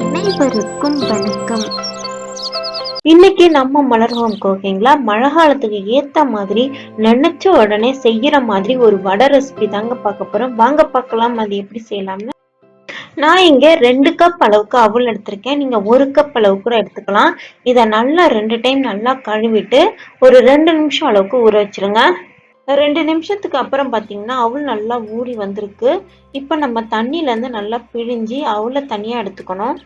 அனைவருக்கும் வணக்கம். இன்னைக்கு நம்ம மலர்வோம் ஓகேங்களா. மழை காலத்துக்கு ஏத்த மாதிரி நினைச்ச உடனே செய்யற மாதிரி ஒரு வடை ரெசிபி தாங்க பார்க்க போறோம். வாங்க பார்க்கலாம் அது எப்படி செய்யலாம்னு. நான் இங்க 2 கப் அளவுக்கு அவல் எடுத்திருக்கேன். நீங்க 1 கப் அளவு கூட எடுத்துக்கலாம். இதை நல்லா 2 டைம் நல்லா கழுவிட்டு ஒரு 2 நிமிஷம் அளவுக்கு ஊற வச்சிருங்க. 2 நிமிஷத்துக்கு அப்புறம் பாத்தீங்கன்னா அவல் நல்லா ஊறி வந்திருக்கு. இப்ப நம்ம தண்ணியில இருந்து நல்லா பிழிஞ்சி அவலை தனியா எடுத்துக்கணும்.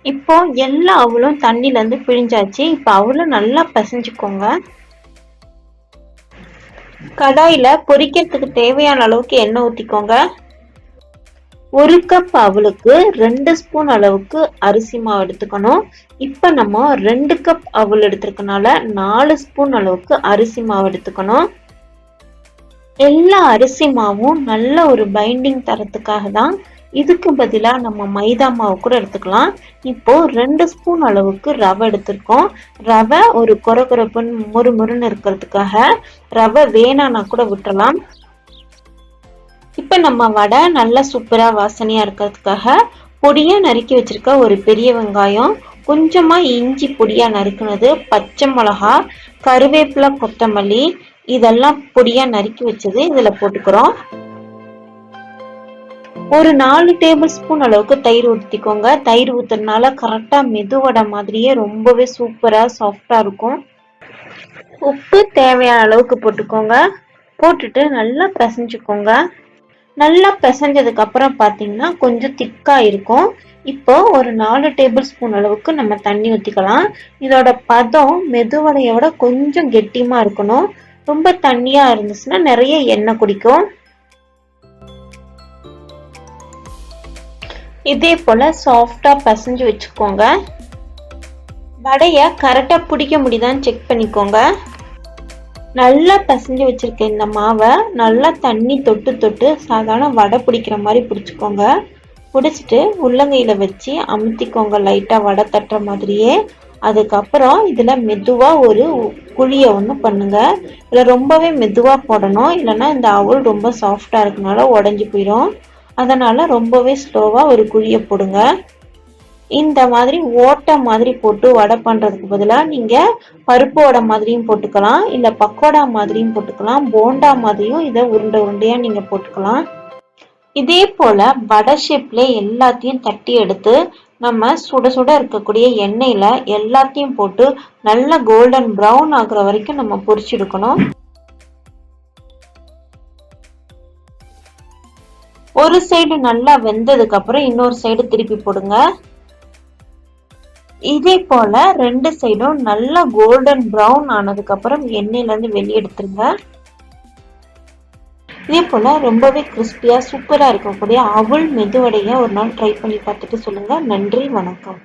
இப்போ எல்லா அவலும் தண்ணில இருந்து பிழிஞ்சாச்சு. இப்ப அவலும் நல்லா பிசைஞ்சுக்கோங்க. கடாயில பொரிக்கிறதுக்கு தேவையான அளவுக்கு எண்ணெய் ஊத்திக்கோங்க. 1 கப் அவலுக்கு 2 ஸ்பூன் அளவுக்கு அரிசி மாவு எடுத்துக்கணும். இப்ப நம்ம 2 கப் அவல் எடுத்திருக்கனால 4 ஸ்பூன் அளவுக்கு அரிசி மாவு எடுத்துக்கணும். எல்லா அரிசி மாவும் நல்ல ஒரு பைண்டிங் தரத்துக்காக தான். இதுக்கு பதிலா நம்ம மைதா மாவு கூட எடுத்துக்கலாம். இப்போ 2 ஸ்பூன் அளவுக்கு ரவை எடுத்திருக்கோம். ரவை ஒரு கொரகொரப்புன்னு முறுமுறுன்னு இருக்கிறதுக்காக, ரவை வேணான்னா கூட விட்டுறலாம். இப்ப நம்ம வடை நல்லா சூப்பரா வாசனையா இருக்கிறதுக்காக பொடியா நறுக்கி வச்சிருக்க ஒரு பெரிய வெங்காயம், கொஞ்சமா இஞ்சி பொடியா நறுக்குனது, பச்சை மிளகா, கருவேப்பிலை, கொத்தமல்லி இதெல்லாம் பொடியா நறுக்கி வச்சது இதுல போட்டுக்கிறோம். ஒரு 4 டேபிள் ஸ்பூன் அளவுக்கு தயிர் ஊற்றிக்கோங்க. தயிர் ஊத்துறதுனால கரெக்டா மெதுவடை மாதிரியே ரொம்பவே சூப்பரா சாஃப்டா இருக்கும். உப்பு தேவையான அளவுக்கு போட்டுக்கோங்க. போட்டுட்டு நல்லா பிசைஞ்சுக்கோங்க. நல்லா பிசைஞ்சதுக்கு அப்புறம் பாத்தீங்கன்னா கொஞ்சம் திக்கா இருக்கும். இப்போ ஒரு 4 டேபிள் ஸ்பூன் அளவுக்கு நம்ம தண்ணி ஊத்திக்கலாம். இதோட பதம் மெதுவடையோட கொஞ்சம் கெட்டியமா இருக்கணும். ரொம்ப தண்ணியா இருந்துச்சுன்னா நிறைய எண்ணெய் குடிக்கும். இதே போல சாஃப்டா பிசைஞ்சு வச்சுக்கோங்க. வடைய கரெக்டா பிடிக்க முடியுதான்னு செக் பண்ணிக்கோங்க. நல்லா பிசைஞ்சு வச்சிருக்க இந்த மாவை நல்லா தண்ணி தொட்டு தொட்டு சாதாரண வடை பிடிக்கிற மாதிரி பிடிச்சிக்கோங்க. பிடிச்சிட்டு உள்ளங்கையில வச்சு அமுத்திக்கோங்க, லைட்டா வடை தட்டுற மாதிரியே. அதுக்கப்புறம் இதுல மெதுவா ஒரு குழிய ஒண்ணு பண்ணுங்க. இதுல ரொம்பவே மெதுவா போடணும், இல்லைன்னா இந்த அவல் ரொம்ப சாஃப்டா இருக்கனால உடஞ்சி போயிடும். அதனால ரொம்பவே ஸ்லோவா ஒரு குழிய போடுங்க. இந்த மாதிரி ஓட்டை மாதிரி போட்டு வடை பண்றதுக்கு பதிலா நீங்க பருப்பு வடை மாதிரியும் போட்டுக்கலாம், இல்ல பக்கோடா மாதிரியும் போட்டுக்கலாம், போண்டா மாதிரியும் இதை உருண்டை உருண்டையா நீங்க போட்டுக்கலாம். இதே போல வடை ஷேப்ல எல்லாத்தையும் தட்டி எடுத்து நம்ம சுட சுட இருக்கக்கூடிய எண்ணெயில எல்லாத்தையும் போட்டு நல்ல கோல்டன் ப்ரௌன் ஆகுற வரைக்கும் நம்ம பொரிச்சு எடுக்கணும். ஒரு சைடு நல்லா வெந்ததுக்கு அப்புறம் இன்னொரு சைடு திருப்பி போடுங்க. இதே போல 2 சைடும் நல்லா கோல்டன் ப்ரௌன் ஆனதுக்கு அப்புறம் எண்ணெயில இருந்து வெளியே எடுத்துருங்க. இதே போல ரொம்பவே கிறிஸ்பியா சூப்பரா இருக்கக்கூடிய அவல் மெதுவடைய ஒரு நாள் ட்ரை பண்ணி பார்த்துட்டு சொல்லுங்க. நன்றி, வணக்கம்.